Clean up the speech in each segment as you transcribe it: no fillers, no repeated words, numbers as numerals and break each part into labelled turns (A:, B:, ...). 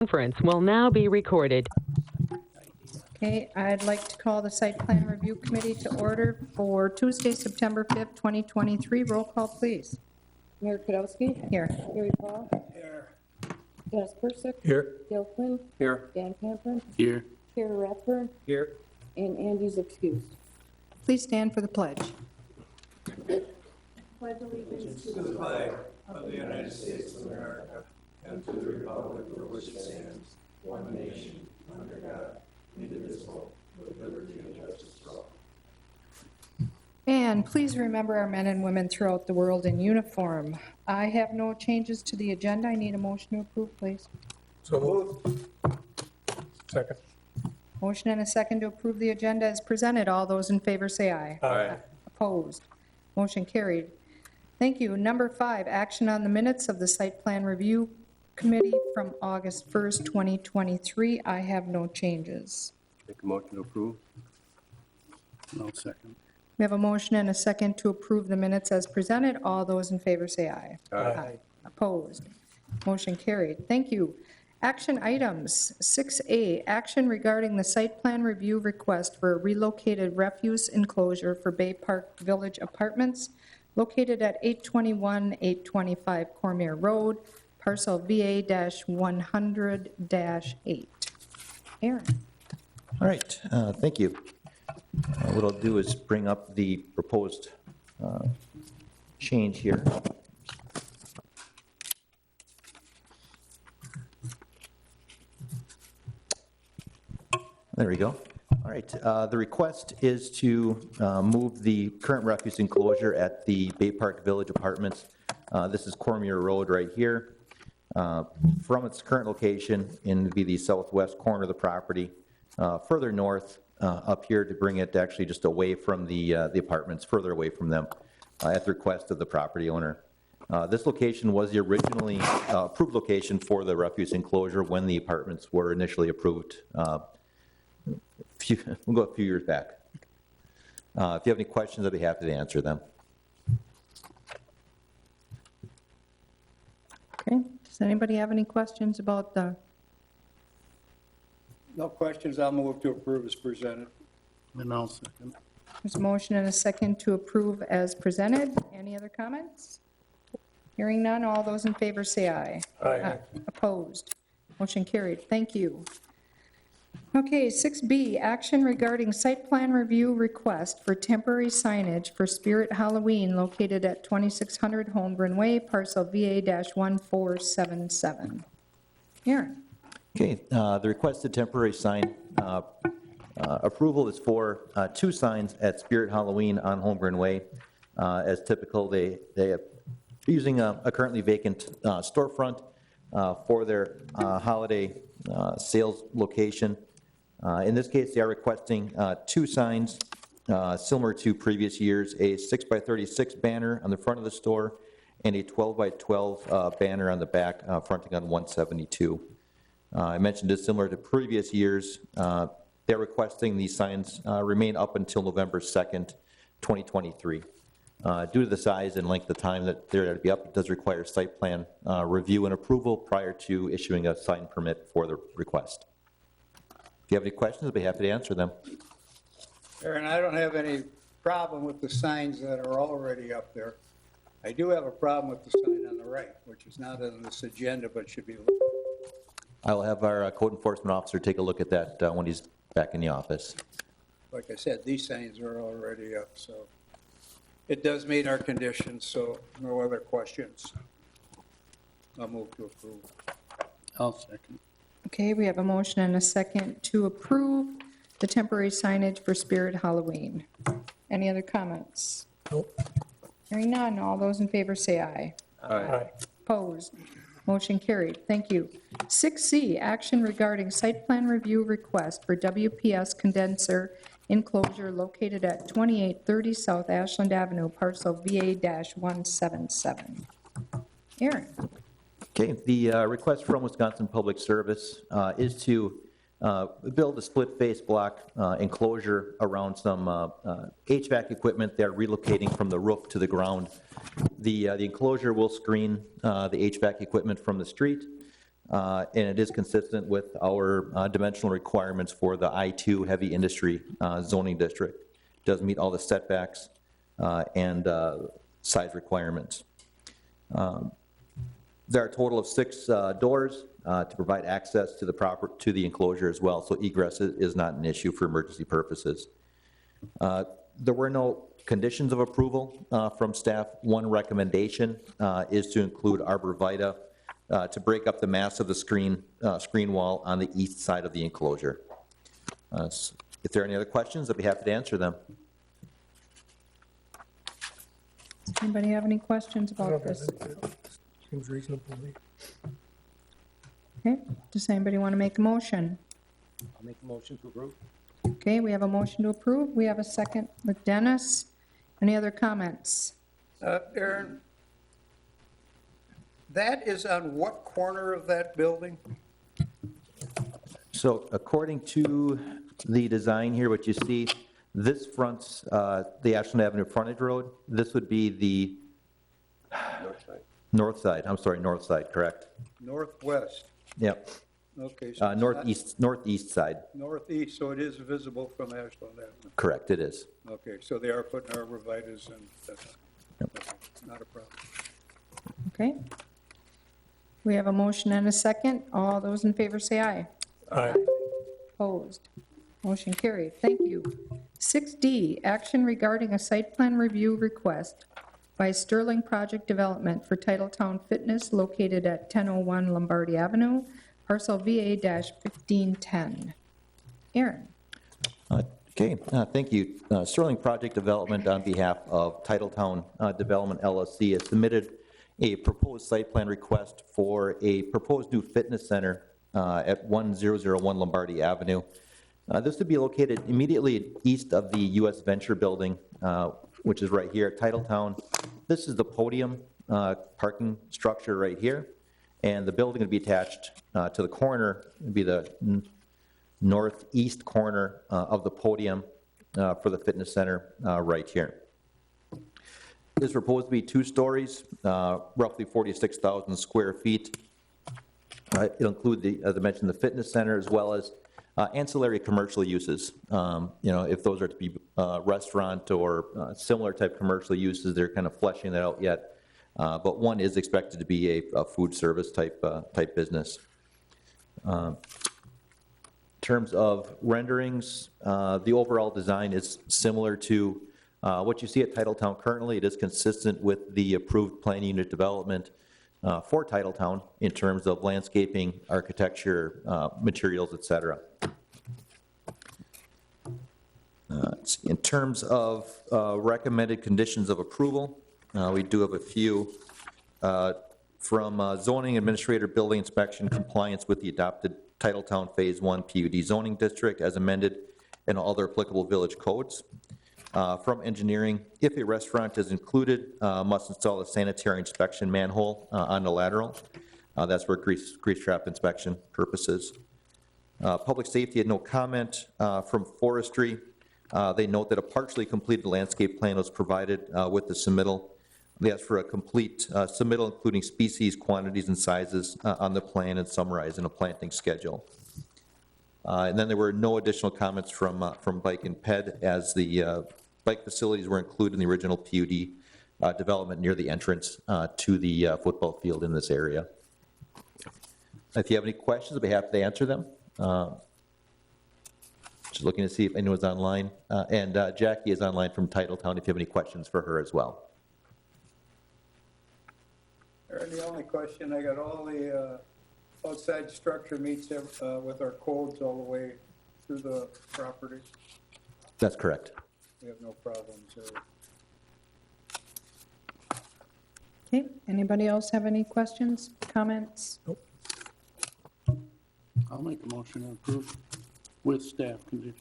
A: Conference will now be recorded.
B: Okay, I'd like to call the Site Plan Review Committee to order for Tuesday, September 5th, 2023. Roll call, please.
C: Mayor Kudowski.
B: Here.
C: Gary Paul.
D: Here.
C: Dennis Persick.
D: Here.
C: Dale Quinn.
D: Here.
C: Dan Pampin.
D: Here.
C: Kara Rathburn.
D: Here.
C: And Andy's excused.
B: Please stand for the pledge.
C: Pledge allegiance
D: To the flag of the United States of America and to the republic for which it stands, one nation, under God, indivisible, with liberty and justice for all.
B: And please remember our men and women throughout the world in uniform. I have no changes to the agenda. I need a motion to approve, please.
D: So moved. Second.
B: Motion and a second to approve the agenda as presented. All those in favor say aye.
D: Aye.
B: Opposed? Motion carried. Thank you. Number 5, action on the minutes of the Site Plan Review Committee from August 1st, 2023. I have no changes.
E: Make a motion to approve. No second.
B: We have a motion and a second to approve the minutes as presented. All those in favor say aye.
E: Aye.
B: Opposed? Motion carried. Thank you. Action items. 6A, action regarding the site plan review request for a relocated refuse enclosure for Bay Park Village Apartments located at 821, 825 Cormier Road, parcel VA-100-8. Aaron.
F: All right, thank you. What I'll do is bring up the proposed change here. There we go. All right, the request is to move the current refuse enclosure at the Bay Park Village Apartments. This is Cormier Road right here. From its current location in the southwest corner of the property, further north up here to bring it actually just away from the apartments, further away from them, at the request of the property owner. This location was the originally approved location for the refuse enclosure when the apartments were initially approved. We'll go a few years back. If you have any questions, I'd be happy to answer them.
B: Okay, does anybody have any questions about the,
D: No questions, I'll move to approve as presented.
E: And I'll second.
B: there's a motion and a second to approve as presented. Any other comments? Hearing none, all those in favor say aye.
D: Aye.
B: Opposed? Motion carried. Thank you. Okay, 6B, action regarding site plan review request for temporary signage for Spirit Halloween located at 2600 Holmgren Way, parcel VA-1477. Aaron.
F: Okay, the requested temporary sign approval is for 2 signs at Spirit Halloween on Holmgren Way. As typical, they are using a currently vacant storefront for their holiday sales location. In this case, they are requesting 2 signs similar to previous years, a 6x36 banner on the front of the store and a 12x12 banner on the back fronting on 172. I mentioned this similar to previous years. They're requesting these signs remain up until November 2nd, 2023. Due to the size and length of time that they're going to be up, it does require site plan review and approval prior to issuing a sign permit for the request. If you have any questions, I'll be happy to answer them.
D: Aaron, I don't have any problem with the signs that are already up there. I do have a problem with the sign on the right, which is not on this agenda, but should be.
F: I will have our code enforcement officer take a look at that when he's back in the office.
D: Like I said, these signs are already up, so it does meet our conditions, so no other questions. I'll move to approve.
E: I'll second.
B: Okay, we have a motion and a second to approve the temporary signage for Spirit Halloween. Any other comments?
D: Nope.
B: Hearing none, all those in favor say aye.
D: Aye.
B: Opposed? Motion carried. Thank you. 6C, action regarding site plan review request for WPS Condenser Enclosure located at 2830 South Ashland Avenue, parcel VA-177. Aaron.
F: Okay, the request from Wisconsin Public Service is to build a split-face block enclosure around some HVAC equipment. They're relocating from the roof to the ground. The enclosure will screen the HVAC equipment from the street. and it is consistent with our dimensional requirements for the I-2 heavy industry zoning district. Does meet all the setbacks and size requirements. There are a total of 6 doors to provide access to the enclosure as well, so egress is not an issue for emergency purposes. There were no conditions of approval from staff. One recommendation is to include arborvitae to break up the mass of the screen wall on the east side of the enclosure. If there are any other questions, I'd be happy to answer them.
B: Anybody have any questions about this?
G: Seems reasonable to me.
B: Okay, does anybody want to make a motion?
E: I'll make a motion to approve.
B: Okay, we have a motion to approve. We have a second with Dennis. Any other comments?
H: Aaron, that is on what corner of that building?
F: So according to the design here, what you see, this fronts the Ashland Avenue frontage road. This would be the north side, correct?
H: Northwest,
F: Yep,
H: okay. So it's not
F: northeast side,
H: Northeast, so it is visible from Ashland Avenue.
F: correct, it is.
H: Okay, so they are putting arborvitaes and that's not a problem.
B: Okay. We have a motion and a second. All those in favor say aye.
G: Aye.
B: Opposed? Motion carried. Thank you. 6D, action regarding a site plan review request by Sterling Project Development for Titletown Fitness located at 1001 Lombardi Avenue, parcel VA-1510. Aaron?
F: Okay, thank you. Sterling Project Development, on behalf of Titletown Development LLC, has submitted a proposed site plan request for a proposed new fitness center at 1001 Lombardi Avenue. This would be located immediately east of the U.S. Venture Building, which is right here at Titletown. This is the podium parking structure right here, and the building would be attached to the corner. It would be the northeast corner of the podium for the fitness center right here. It is proposed to be 2 stories, roughly 46,000 square feet. It'll include, as I mentioned, the fitness center as well as ancillary commercial uses. If those are to be restaurant or similar type commercial uses, they're kind of fleshing that out yet. But one is expected to be a food service type business. In terms of renderings, the overall design is similar to what you see at Titletown currently. It is consistent with the approved plan unit development for Titletown in terms of landscaping, architecture, materials, et cetera. In terms of recommended conditions of approval, we do have a few. From zoning administrator building inspection compliance with the adopted Titletown Phase 1 PUD zoning district as amended and all other applicable village codes. From engineering, if a restaurant is included, must install a sanitary inspection manhole on the lateral. That's for grease trap inspection purposes. Public safety had no comment. From forestry, they note that a partially completed landscape plan was provided with the submittal. They asked for a complete submittal, including species, quantities, and sizes on the plan and summarized in a planting schedule. And then there were no additional comments from Bike and Ped, as the bike facilities were included in the original PUD development near the entrance to the football field in this area. If you have any questions, I'll be happy to answer them. Just looking to see if anyone's online. And Jackie is online from Titletown if you have any questions for her as well.
H: Aaron, the only question, I got all the outside structure meets with our codes all the way through the property.
F: That's correct.
H: We have no problems there.
B: Okay, anybody else have any questions, comments?
E: I'll make a motion to approve with staff conditions.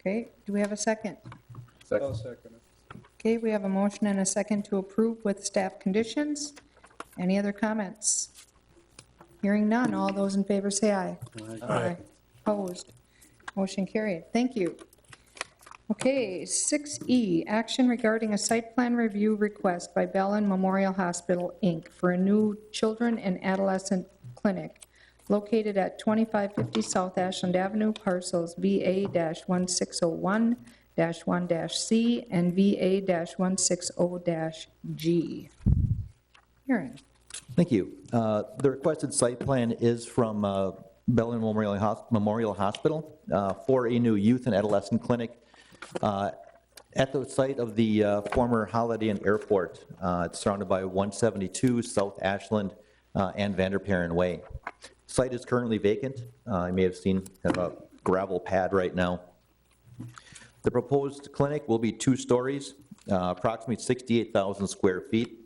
B: Okay, do we have a second?
H: I'll second it.
B: Okay, we have a motion and a second to approve with staff conditions. Any other comments? Hearing none, all those in favor say aye.
G: Aye.
B: Opposed? Motion carried. Thank you. Okay, 6E, action regarding a site plan review request by Bellin Memorial Hospital, Inc. for a new children and adolescent clinic located at 2550 South Ashland Avenue, parcels VA-1601-1-C and VA-160-G. Aaron.
F: Thank you. The requested site plan is from Bellin Memorial Hospital for a new youth and adolescent clinic at the site of the former Holiday Inn Airport. It's surrounded by 172 South Ashland and Vanderparen Way. Site is currently vacant. You may have seen kind of a gravel pad right now. The proposed clinic will be 2 stories, approximately 68,000 square feet.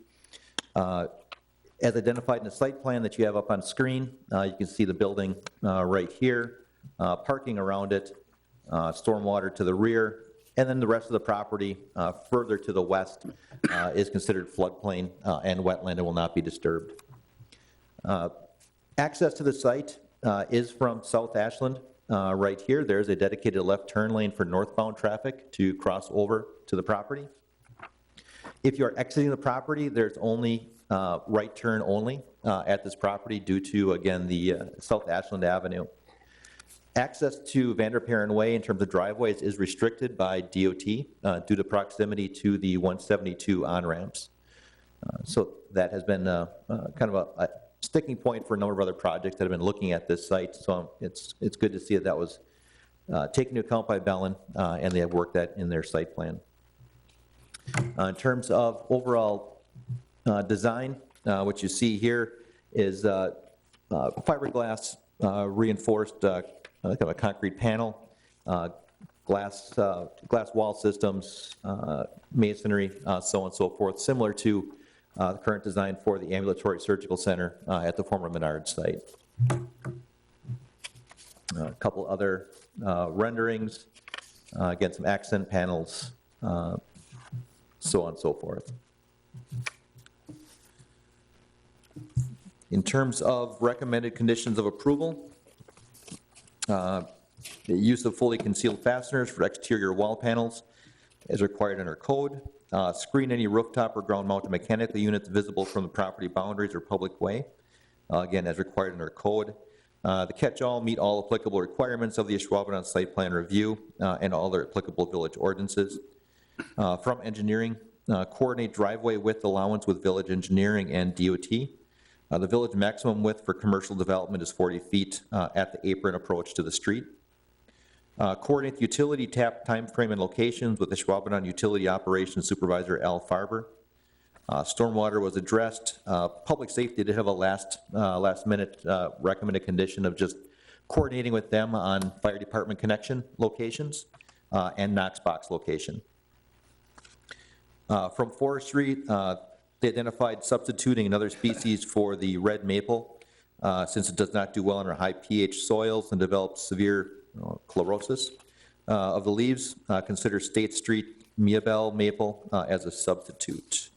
F: As identified in the site plan that you have up on screen, you can see the building right here, parking around it, stormwater to the rear, and then the rest of the property further to the west is considered floodplain and wetland and will not be disturbed. Access to the site is from South Ashland right here. There's a dedicated left turn lane for northbound traffic to cross over to the property. If you're exiting the property, there's only right turn only at this property due to, again, the South Ashland Avenue. Access to Vanderparen Way in terms of driveways is restricted by DOT due to proximity to the 172 on-ramps. So that has been kind of a sticking point for a number of other projects that have been looking at this site. So it's good to see that that was taken into account by Bellin, and they have worked that in their site plan. In terms of overall design, what you see here is fiberglass reinforced kind of a concrete panel, glass wall systems, masonry, so on and so forth, similar to the current design for the ambulatory surgical center at the former Menard site. A couple other renderings, again, some accent panels, so on and so forth. In terms of recommended conditions of approval, the use of fully concealed fasteners for exterior wall panels is required under code. Screen any rooftop or ground-mounted mechanical units visible from the property boundaries or public way, again, as required under code. The catch-all meet all applicable requirements of the Ashwaubenon site plan review and all other applicable village ordinances. From engineering, coordinate driveway width allowance with village engineering and DOT. The village maximum width for commercial development is 40 feet at the apron approach to the street. Coordinate the utility tap timeframe and locations with the Ashwaubenon Utility Operations Supervisor Al Farber. Stormwater was addressed. Public safety did have a last minute recommended condition of just coordinating with them on fire department connection locations and Knox box location. From forestry, they identified substituting another species for the red maple since it does not do well under high pH soils and develops severe chlorosis of the leaves. Consider State Street Miabel maple as a substitute.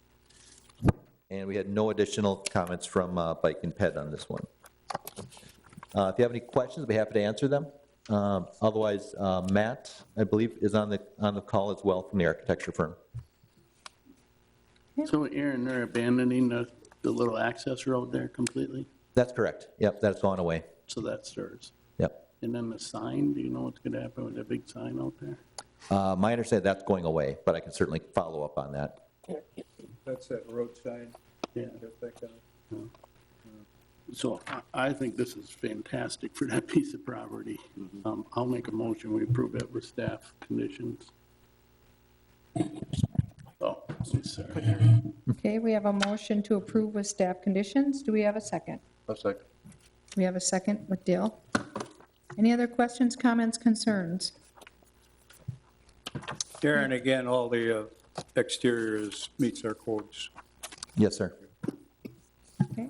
F: And we had no additional comments from Bike and Ped on this one. If you have any questions, I'd be happy to answer them. Otherwise, Matt, I believe, is on the call as well from the architecture firm.
E: So Aaron, they're abandoning the little access road there completely?
F: That's correct. Yep, that's gone away.
E: So that starts.
F: Yep.
E: And then the sign, do you know what's going to happen with the big sign out there?
F: My understanding that's going away, but I can certainly follow up on that.
H: That's that road sign.
E: Yeah.
H: Just that kind of-
E: So I think this is fantastic for that piece of property. I'll make a motion, we approve it with staff conditions. Oh, I'm sorry.
B: Okay, we have a motion to approve with staff conditions. Do we have a second?
G: A second.
B: We have a second with Dale. Any other questions, comments, concerns?
H: Darren, again, all the exteriors meets our codes.
F: Yes, sir.
B: Okay.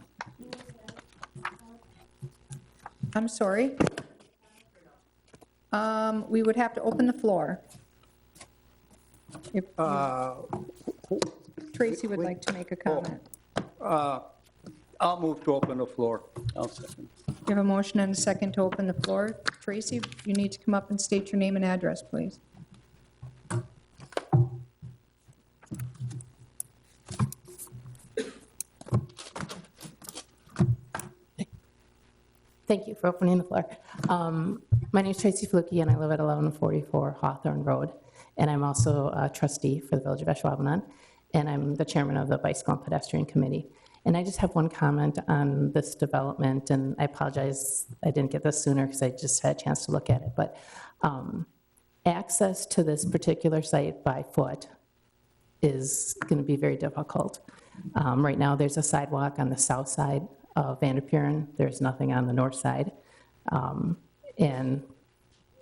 B: I'm sorry. We would have to open the floor. If Tracy would like to make a comment.
H: I'll move to open the floor.
E: I'll second.
B: You have a motion and a second to open the floor. Tracy, you need to come up and state your name and address, please.
I: Thank you. for opening the floor. My name is Tracy Flukie, and I live at 1144 Hawthorne Road. And I'm also a trustee for the Village of Ashwaubenon, and I'm the chairman of the Bicycle and Pedestrian Committee. And I just have one comment on this development, and I apologize I didn't get this sooner because I just had a chance to look at it. But access to this particular site by foot is going to be very difficult. Right now, there's a sidewalk on the south side of Vanderpuren. There's nothing on the north side. And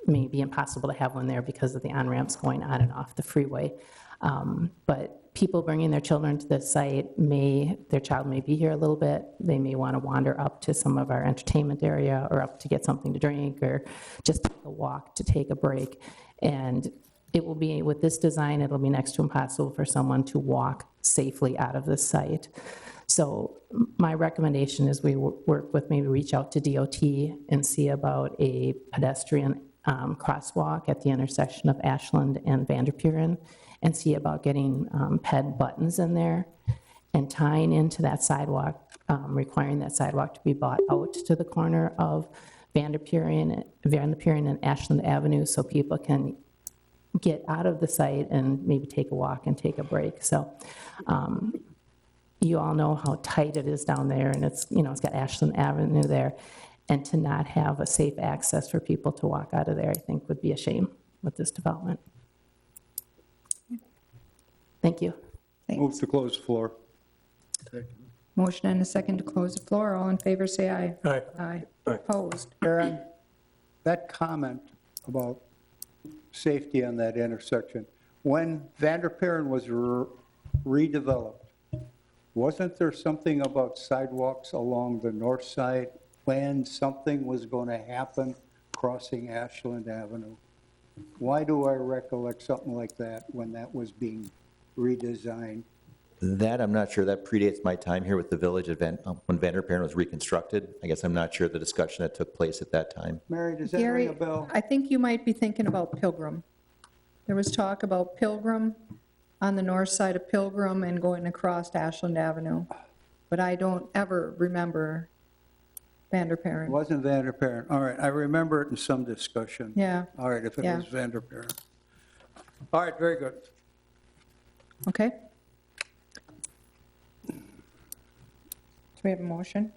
I: may be impossible to have one there because of the on-ramps going on and off the freeway. But people bringing their children to this site their child may be here a little bit. They may want to wander up to some of our entertainment area or up to get something to drink or just take a walk to take a break. And it will be, with this design, it'll be next to impossible for someone to walk safely out of the site. So my recommendation is we work with, maybe reach out to DOT and see about a pedestrian crosswalk at the intersection of Ashland and Vanderpuren, and see about getting PED buttons in there and tying into that sidewalk, requiring that sidewalk to be brought out to the corner of Vanderpuren and Ashland Avenue so people can get out of the site and maybe take a walk and take a break. So you all know how tight it is down there, and it's got Ashland Avenue there. And to not have a safe access for people to walk out of there, I think would be a shame with this development. Thank you.
H: Move to close the floor.
B: Motion and a second to close the floor. All in favor, say aye.
G: Aye.
B: Aye. Opposed?
H: Aaron, that comment about safety on that intersection, when Vanderpuren was redeveloped, wasn't there something about sidewalks along the north side when something was going to happen crossing Ashland Avenue? Why do I recollect something like that when that was being redesigned?
F: That I'm not sure. That predates my time here with the village when Vanderpuren was reconstructed. I guess I'm not sure the discussion that took place at that time.
H: Mary, does that
B: Gary,
H: ring a bell?
B: I think you might be thinking about Pilgrim. There was talk about Pilgrim on the north side of Pilgrim and going across Ashland Avenue. But I don't ever remember
H: It
B: Vanderpuren.
H: wasn't Vanderpuren. All right, I remember it in some discussion.
B: Yeah,
H: All right, if it
B: Yeah.
H: was Vanderpuren. All right, very good.
B: okay. Do we have a motion?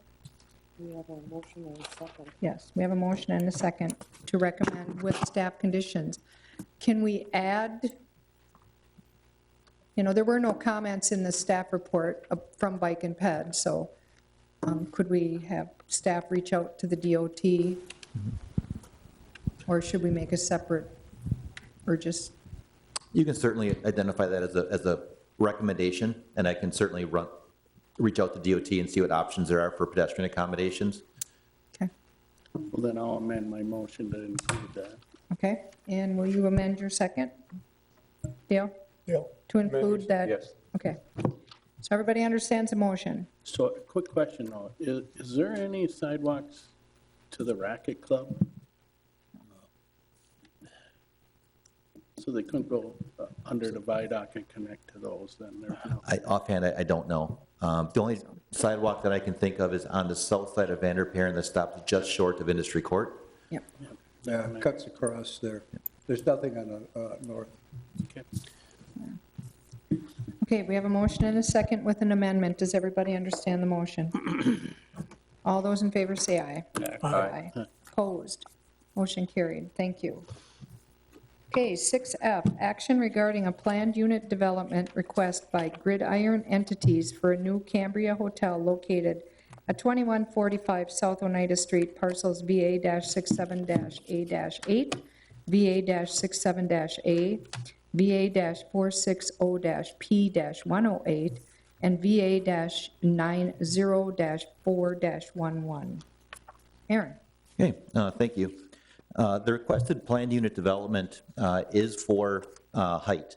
C: We have a motion and a second.
B: Yes, we have a motion and a second to recommend with staff conditions. Can we add, there were no comments in the staff report from Bike and Ped, so could we have staff reach out to the DOT? Or should we make a separate, or just,
F: You can certainly identify that as a recommendation, and I can certainly reach out to DOT and see what options there are for pedestrian accommodations.
B: okay,
E: Well, then I'll amend my motion to include that.
B: okay. And will you amend your second? Dale?
G: Dale.
B: To include that?
H: Yes.
B: Okay. So everybody understands the motion?
E: So a quick question though, is there any sidewalks to the racket club? So they couldn't go under the viaduct and connect to those, then there's no.
F: Offhand, I don't know. The only sidewalk that I can think of is on the south side of Vanderpuren that stops just short of Industry Court.
B: Yep.
H: Yeah, it cuts across there. There's nothing on the north.
E: Okay.
B: Okay, we have a motion and a second with an amendment. Does everybody understand the motion? All those in favor say aye. Aye. Opposed? Motion carried. Thank you. Okay, 6F, action regarding a planned unit development request by Gridiron Entities for a new Cambria hotel located at 2145 South Oneida Street, parcels VA-67-A-8, VA-67-A, VA-460-P-108, and VA-90-4-11. Aaron?
F: Okay, thank you. The requested planned unit development is for height.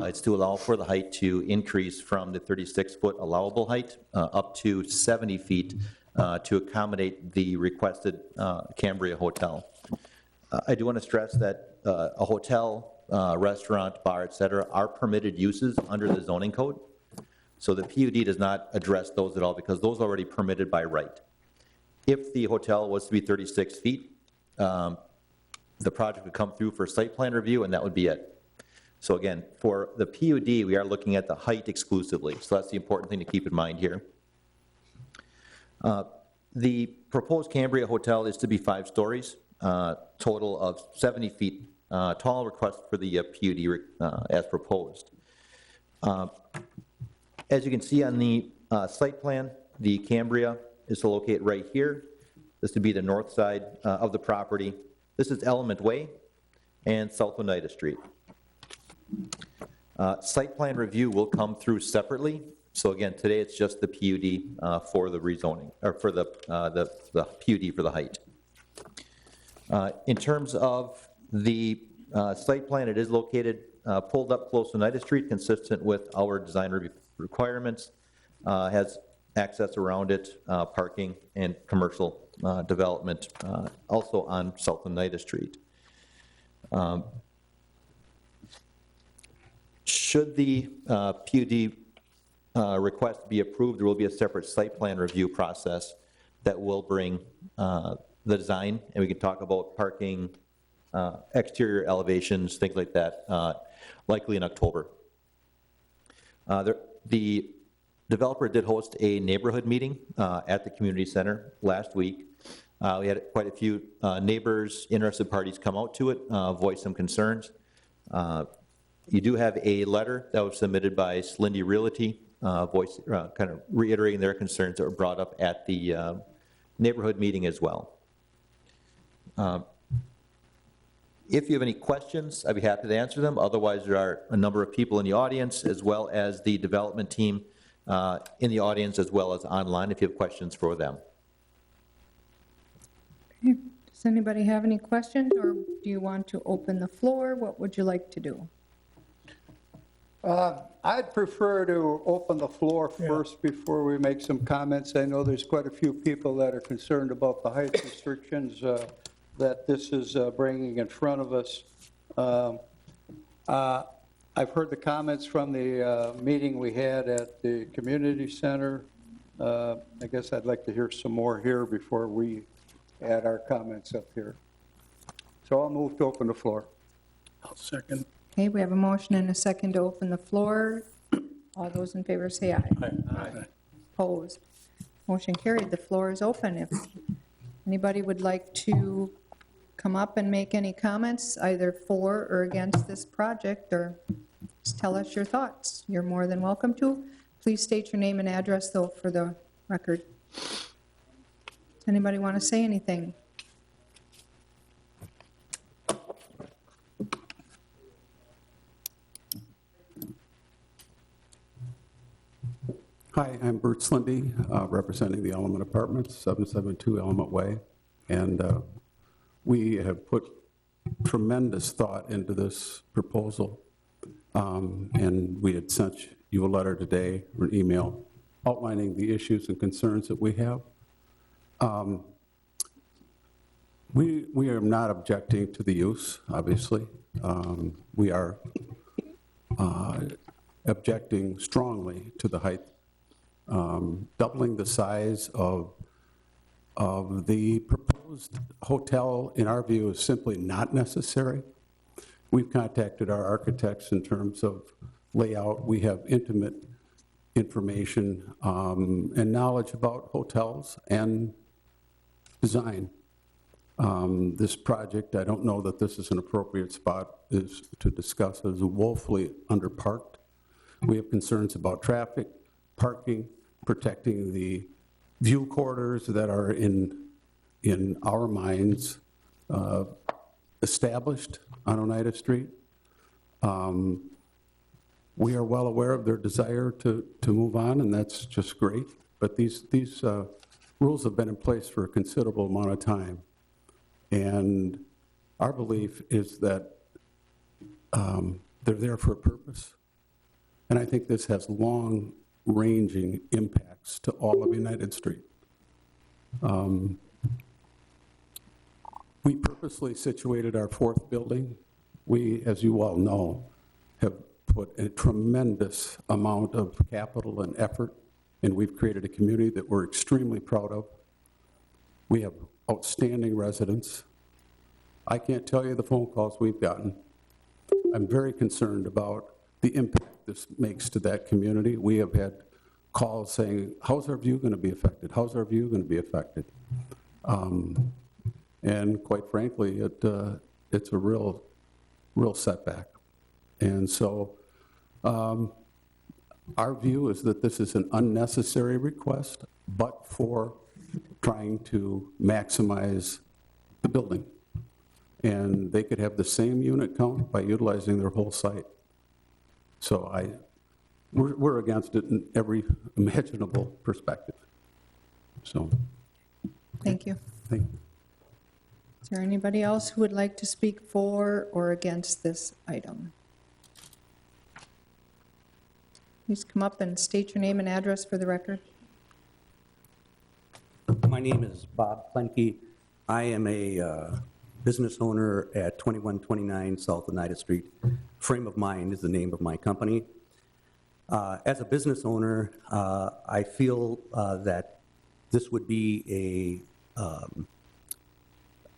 F: It's to allow for the height to increase from the 36-foot allowable height up to 70 feet to accommodate the requested Cambria hotel. I do want to stress that a hotel, restaurant, bar, et cetera, are permitted uses under the zoning code. So the PUD does not address those at all because those are already permitted by right. If the hotel was to be 36 feet, the project would come through for site plan review, and that would be it. So again, for the PUD, we are looking at the height exclusively, so that's the important thing to keep in mind here. The proposed Cambria Hotel is to be 5 stories, total of 70 feet tall, request for the PUD as proposed. As you can see on the site plan, the Cambria is located right here. This would be the north side of the property. This is Element Way and South Oneida Street. Site plan review will come through separately. So again, today it's just the PUD for the rezoning, or for the PUD for the height. In terms of the site plan, it is located pulled up close to Oneida Street, consistent with our design review requirements. Has access around it, parking, and commercial development, also on South Oneida Street. Should the PUD request be approved, there will be a separate site plan review process that will bring the design, and we can talk about parking, exterior elevations, things like that, likely in October. The developer did host a neighborhood meeting at the community center last week. We had quite a few neighbors, interested parties come out to it, voice some concerns. You do have a letter that was submitted by Slindy Realty, kind of reiterating their concerns that were brought up at the neighborhood meeting as well. If you have any questions, I'd be happy to answer them. Otherwise, there are a number of people in the audience, as well as the development team in the audience, as well as online, if you have questions for them.
B: Okay. Does anybody have any questions, or do you want to open the floor? What would you like to do?
H: I'd prefer to open the floor first before we make some comments. I know there's quite a few people that are concerned about the height restrictions that this is bringing in front of us. I've heard the comments from the meeting we had at the community center. I guess I'd like to hear some more here before we add our comments up here. So I'll move to open the floor.
E: I'll second.
B: Okay, we have a motion and a second to open the floor. All those in favor say aye.
E: Aye.
B: Opposed? Motion carried. The floor is open. If anybody would like to come up and make any comments, either for or against this project, or just tell us your thoughts, you're more than welcome to. Please state your name and address, though, for the record. Does anybody want to say anything?
J: Hi, I'm Bert Slindy, representing the Element Apartments, 772 Element Way, and we have put tremendous thought into this proposal, and we had sent you a letter today, or an email, outlining the issues and concerns that we have. We are not objecting to the use, obviously. We are objecting strongly to the height. Doubling the size of the proposed hotel, in our view, is simply not necessary. We've contacted our architects in terms of layout. We have intimate information and knowledge about hotels and design. This project, I don't know that this is an appropriate spot to discuss, is woefully underparked. We have concerns about traffic, parking, protecting the view corridors that are in our minds established on Oneida Street. We are well aware of their desire to move on, and that's just great. But these rules have been in place for a considerable amount of time. And our belief is that they're there for a purpose. And I think this has long-ranging impacts to all of United Street. We purposely situated our fourth building. We, as you all know, have put a tremendous amount of capital and effort, and we've created a community that we're extremely proud of. We have outstanding residents. I can't tell you the phone calls we've gotten. I'm very concerned about the impact this makes to that community. We have had calls saying, how's our view going to be affected? How's our view going to be affected? And quite frankly, it's a real setback. And so our view is that this is an unnecessary request, but for trying to maximize the building. And they could have the same unit count by utilizing their whole site. So we're against it in every imaginable perspective. So,
B: Thank you.
J: thank you.
B: Is there anybody else who would like to speak for or against this item? Please come up and state your name and address for the record.
K: My name is Bob Plenke. I am a business owner at 2129 South Oneida Street. Frame of Mind is the name of my company. As a business owner, I feel that this would be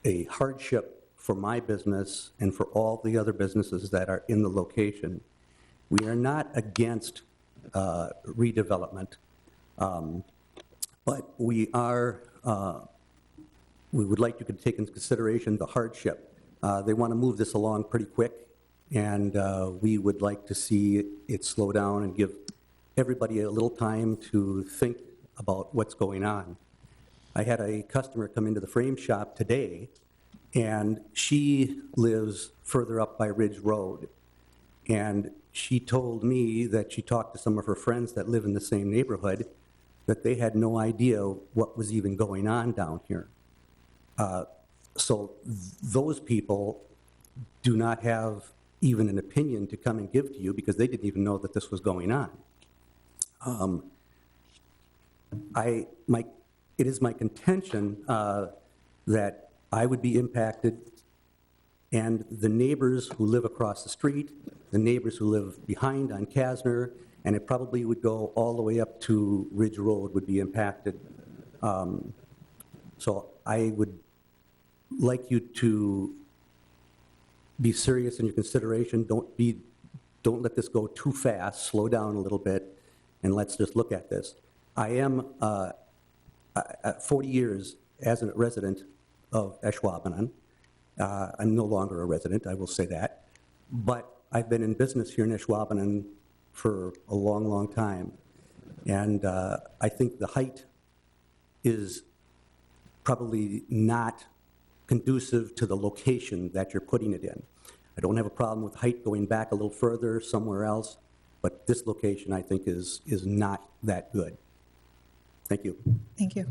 K: a hardship for my business and for all the other businesses that are in the location. We are not against redevelopment, but we would like you to take into consideration the hardship. They want to move this along pretty quick, and we would like to see it slow down and give everybody a little time to think about what's going on. I had a customer come into the frame shop today, and she lives further up by Ridge Road. And she told me that she talked to some of her friends that live in the same neighborhood, that they had no idea what was even going on down here. So those people do not have even an opinion to come and give to you because they didn't even know that this was going on. It is my contention that I would be impacted, and the neighbors who live across the street, the neighbors who live behind on Kasner, and it probably would go all the way up to Ridge Road would be impacted. So I would like you to be serious in your consideration. Don't let this go too fast. Slow down a little bit, and let's just look at this. I am 40 years as a resident of Ashwaubenon. I'm no longer a resident, I will say that. But I've been in business here in Ashwaubenon for a long, long time. And I think the height is probably not conducive to the location that you're putting it in. I don't have a problem with height going back a little further somewhere else, but this location I think is not that good. Thank you.
B: Thank you.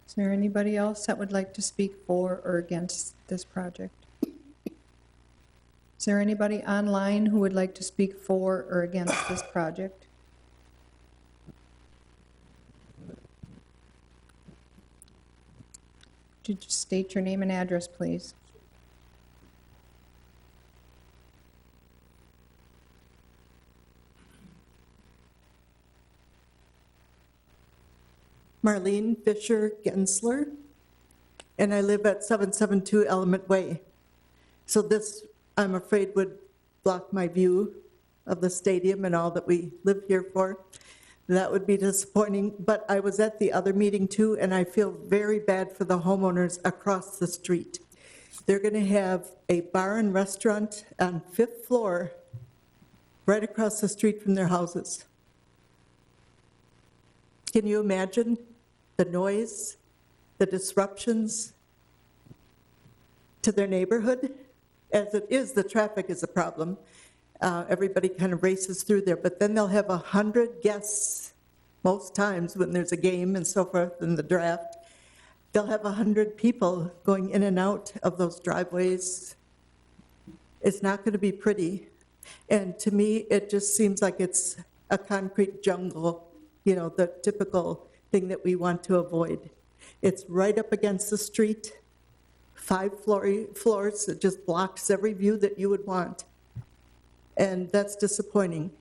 B: Is there anybody else that would like to speak for or against this project? Is there anybody online who would like to speak for or against this project? Could you just state your name and address, please?
L: Marlene Fisher Gensler, and I live at 772 Element Way. So this, I'm afraid, would block my view of the stadium and all that we live here for. That would be disappointing, but I was at the other meeting too, and I feel very bad for the homeowners across the street. They're gonna have a bar and restaurant on 5th floor, right across the street from their houses. Can you imagine the noise, the disruptions to their neighborhood? As it is, the traffic is a problem. Everybody kind of races through there, but then they'll have 100 guests most times when there's a game and so forth in the draft. They'll have 100 people going in and out of those driveways. It's not going to be pretty. And to me, it just seems like it's a concrete jungle, you know, the typical thing that we want to avoid. It's right up against the street, 5 floors, it just blocks every view that you would want. And that's disappointing.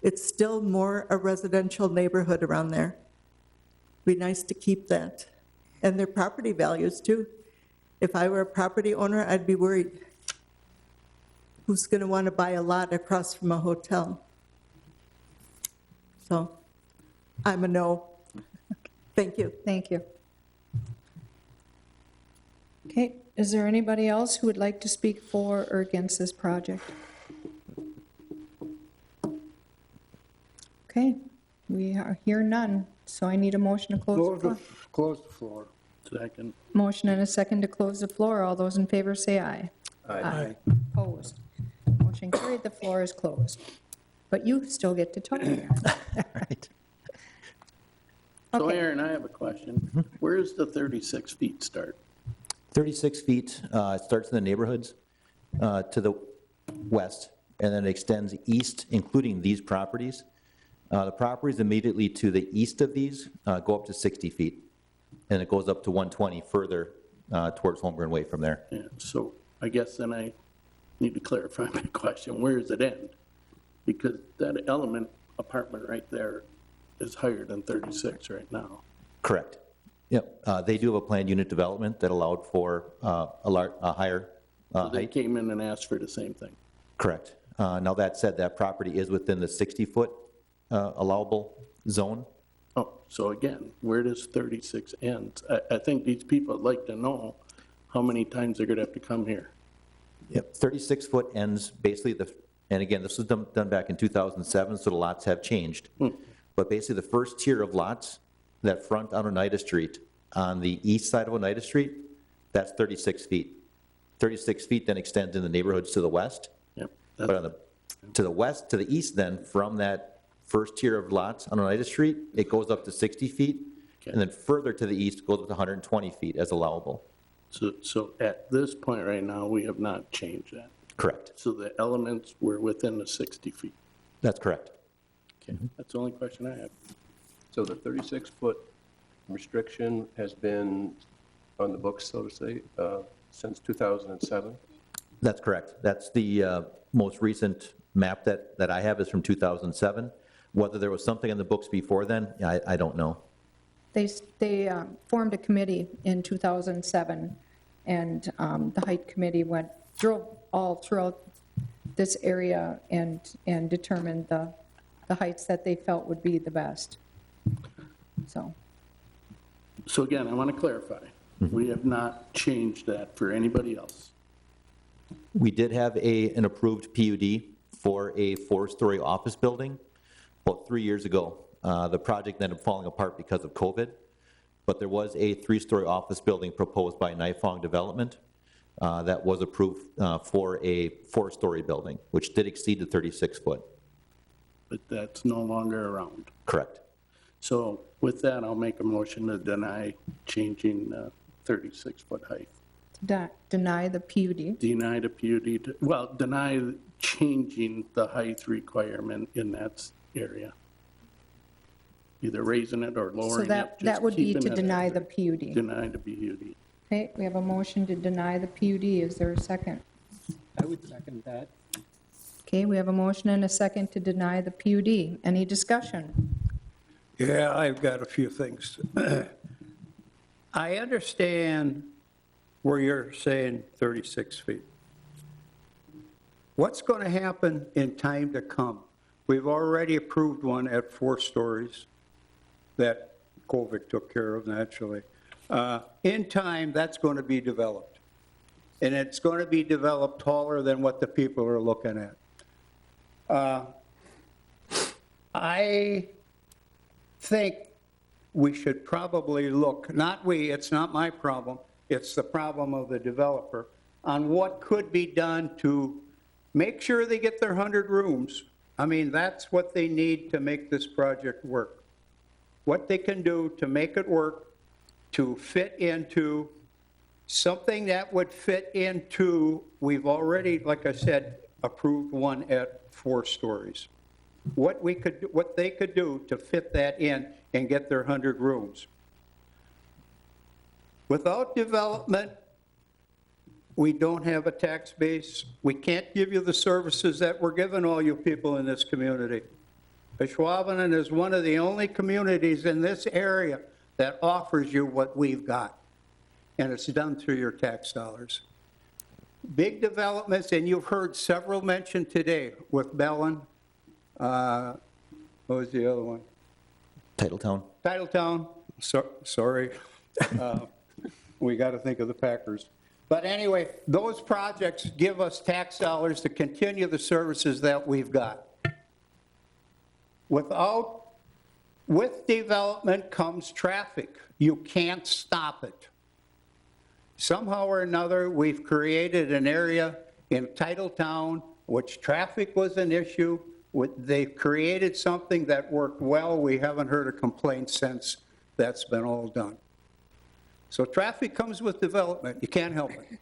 L: It's still more a residential neighborhood around there. Be nice to keep that. And their property values too. If I were a property owner, I'd be worried. Who's going to want to buy a lot across from a hotel? So I'm a no. Thank you.
B: Thank you. Okay, is there anybody else who would like to speak for or against this project? Okay, we are here none, so I need a motion to close the floor.
H: Close the floor.
E: Second.
B: Motion and a second to close the floor. All those in favor say aye.
G: Aye.
B: Opposed? Motion carried, the floor is closed. But you still get to talk.
F: Right.
E: So
B: Okay.
E: Aaron, I have a question. Where does the 36 feet start?
F: 36 feet, it starts in the neighborhoods to the west, and then it extends east, including these properties. The properties immediately to the east of these go up to 60 feet, and it goes up to 120 further towards Holmgren Way from there.
E: Yeah, so I guess then I need to clarify my question. Where does it end? Because that element apartment right there is higher than 36 right now.
F: Correct. Yep, they do have a planned unit development that allowed for a higher
E: So they
F: height.
E: came in and asked for the same thing.
F: Correct. Now, that said, that property is within the 60-foot allowable zone.
E: Oh, so again, where does 36 end? I think these people would like to know how many times they're gonna have to come here.
F: Yep, 36-foot ends basically and again, this was done back in 2007, so the lots have changed. But basically, the first tier of lots that front on Oneida Street, on the east side of Oneida Street, that's 36 feet. 36 feet then extends in the neighborhoods to the west.
E: Yep.
F: But on to the west, to the east then, from that first tier of lots on Oneida Street, it goes up to 60 feet.
E: Okay.
F: And then further to the east goes up to 120 feet as allowable.
E: So at this point right now, we have not changed that.
F: Correct.
E: So the elements were within the 60 feet.
F: That's correct.
E: Okay, that's the only question I have.
M: So the 36-foot restriction has been on the books, so to say, since 2007?
F: That's correct. That's the most recent map that I have is from 2007. Whether there was something in the books before then, I don't know.
B: They formed a committee in 2007, and the height committee drove all throughout this area and determined the heights that they felt would be the best.
E: So again, I want to clarify, we have not changed that for anybody else.
F: We did have an approved PUD for a 4-story office building about 3 years ago. The project ended up falling apart because of COVID, but there was a 3-story office building proposed by Nifong Development that was approved for a 4-story building, which did exceed the 36-foot.
E: But that's no longer around.
F: Correct.
E: So with that, I'll make a motion to deny changing 36-foot height.
B: Deny the PUD.
E: Deny the PUD, well, deny changing the height requirement in that area. Either raising it or lowering
B: So
E: it.
B: that would be
E: keeping
B: to
E: it
B: deny
E: at
B: the PUD.
E: Deny the PUD.
B: Okay, we have a motion to deny the PUD. Is there a second?
C: I would second that.
B: Okay, we have a motion and a second to deny the PUD. Any discussion?
H: Yeah, I've got a few things. I understand where you're saying 36 feet. What's going to happen in time to come? We've already approved one at 4 stories that COVID took care of naturally. In time, that's going to be developed. And it's going to be developed taller than what the people are looking at. I think we should probably look, not we, it's not my problem, it's the problem of the developer, on what could be done to make sure they get their 100 rooms. I mean, that's what they need to make this project work. What they can do to make it work, to fit into something that would fit into, we've already, like I said, approved one at 4 stories. What they could do to fit that in and get their 100 rooms. Without development, we don't have a tax base. We can't give you the services that we're giving all you people in this community. Ashwaubenon is one of the only communities in this area that offers you what we've got, and it's done through your tax dollars. Big developments, and you've heard several mentioned today with Bellin. What was the other one?
F: Titletown.
H: Titletown, sorry. We got to think of the Packers. But anyway, those projects give us tax dollars to continue the services that we've got. With development comes traffic. You can't stop it. Somehow or another, we've created an area in Titletown which traffic was an issue. They've created something that worked well. We haven't heard a complaint since that's been all done. So traffic comes with development. You can't help it.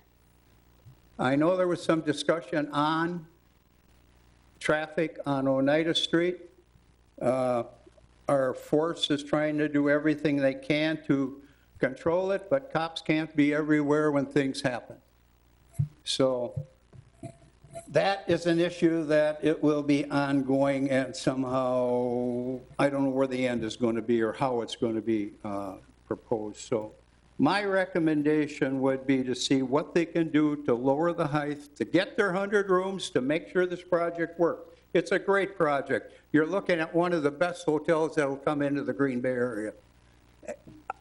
H: I know there was some discussion on traffic on Oneida Street. Our force is trying to do everything they can to control it, but cops can't be everywhere when things happen. So that is an issue that it will be ongoing, and somehow, I don't know where the end is going to be or how it's going to be proposed. So my recommendation would be to see what they can do to lower the height, to get their 100 rooms, to make sure this project works. It's a great project. You're looking at one of the best hotels that will come into the Green Bay area.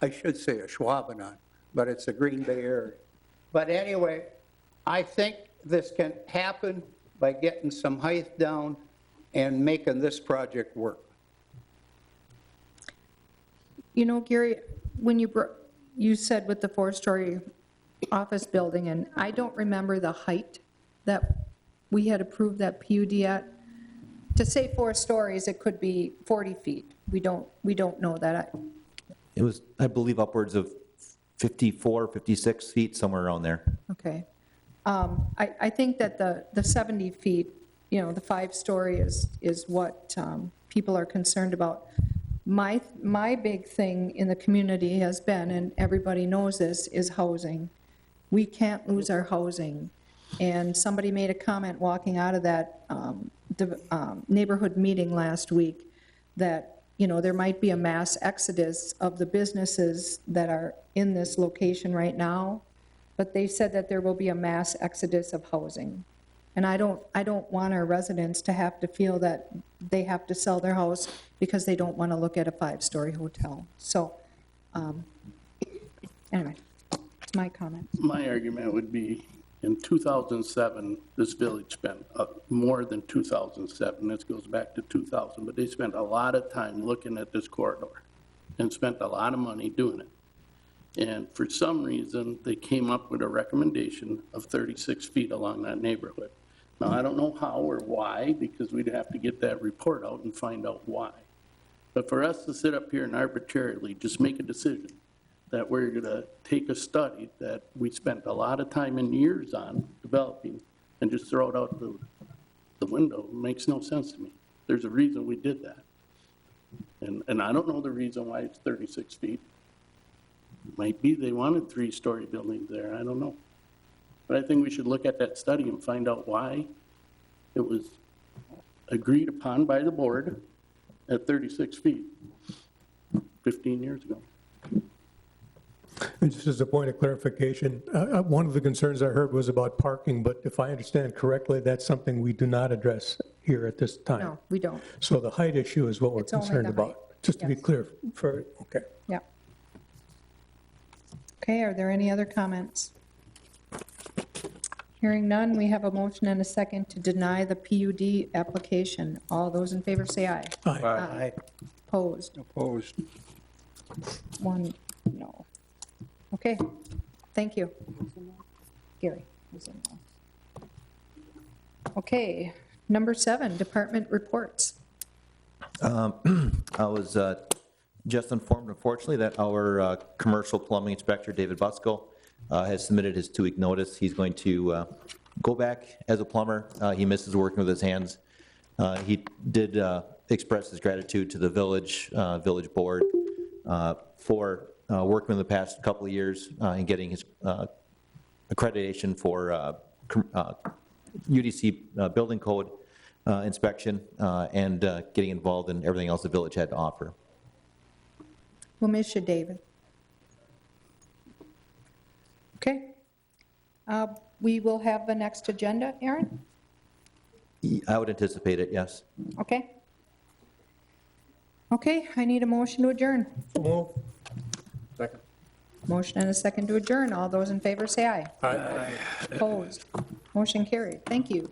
H: I should say Ashwaubenon, but it's the Green Bay area. But anyway, I think this can happen by getting some height down and making this project work.
B: You know, Gary, when you said with the 4-story office building, and I don't remember the height that we had approved that PUD at. To say 4 stories, it could be 40 feet. We don't know that.
F: It was, I believe, upwards of 54, 56 feet, somewhere around there.
B: Okay. I think that the 70 feet, you know, the 5-story is what people are concerned about. My big thing in the community has been, and everybody knows this, is housing. We can't lose our housing. And somebody made a comment walking out of that neighborhood meeting last week that, you know, there might be a mass exodus of the businesses that are in this location right now, but they said that there will be a mass exodus of housing. And I don't want our residents to have to feel that they have to sell their house because they don't want to look at a 5-story hotel. So, anyway, it's my comment.
E: My argument would be, in 2007, this village spent more than 2007. This goes back to 2000, but they spent a lot of time looking at this corridor and spent a lot of money doing it. And for some reason, they came up with a recommendation of 36 feet along that neighborhood. Now, I don't know how or why, because we'd have to get that report out and find out why. But for us to sit up here and arbitrarily just make a decision that we're going to take a study that we spent a lot of time and years on developing and just throw it out the window makes no sense to me. There's a reason we did that. And I don't know the reason why it's 36 feet. Might be they wanted 3-story buildings there, I don't know. But I think we should look at that study and find out why it was agreed upon by the board at 36 feet 15 years ago.
G: And just as a point of clarification, one of the concerns I heard was about parking, but if I understand correctly, that's something we do not address here at this time.
B: No, we don't.
G: So the height issue is what we're
B: It's only
G: concerned
B: the
G: about.
B: height.
G: Just to be
B: Yes.
G: clear, okay.
B: Yeah. Okay, are there any other comments? Hearing none, we have a motion and a second to deny the PUD application. All those in favor say aye.
G: Aye.
B: Opposed?
H: Opposed.
B: 1, no. Okay, thank you. Gary. was in there. Okay, number 7, department reports.
F: I was just informed, unfortunately, that our commercial plumbing inspector, David Busko, has submitted his 2-week notice. He's going to go back as a plumber. He misses working with his hands. He did express his gratitude to the village board for working in the past couple of years and getting his accreditation for UDC building code inspection and getting involved in everything else the village had to offer.
B: We'll miss you, David. Okay. We will have the next agenda, Aaron?
F: I would anticipate it, yes.
B: Okay. Okay, I need a motion to adjourn.
M: Second.
B: Motion and a second to adjourn. All those in favor say aye.
G: Aye.
B: Opposed? Motion carried. Thank you.